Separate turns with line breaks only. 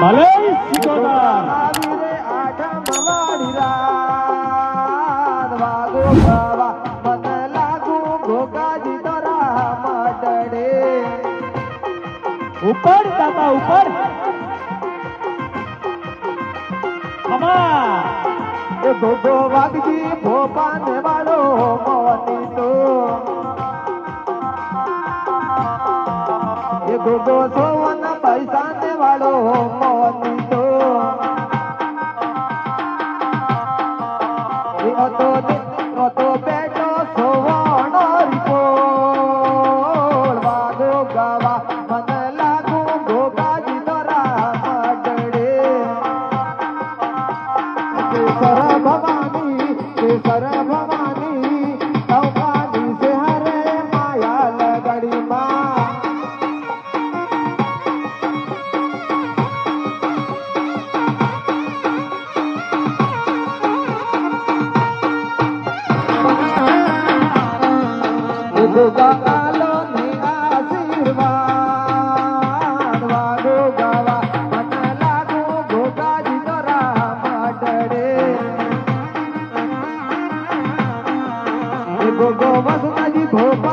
ભલે સિકોતર
આવી રે આઠમ વાળી રાત વાગો ગાવા મને લાગુ ગોગાજી તરા મડડે
ઉપર દાદા ઉપર અમા
એ ગોગો વાગજી ભોપાને વાળો મોતી તો એ ગોગો સોવન પૈસા ને વાળો મોતી તો એ હતો બેટો સોવણો રીપોળ વાગો ગાવા મને લાગુ ગોગાજી તરા મડડે કેસર ભવાની તવવાની સે હરે માયા લગડી માં ગોગા આલો ની આશીર્વાદ વાગો ગાવા મને લાગુ ગોગાજી તરા મડડે ગોગો વસુમાજી ભોપા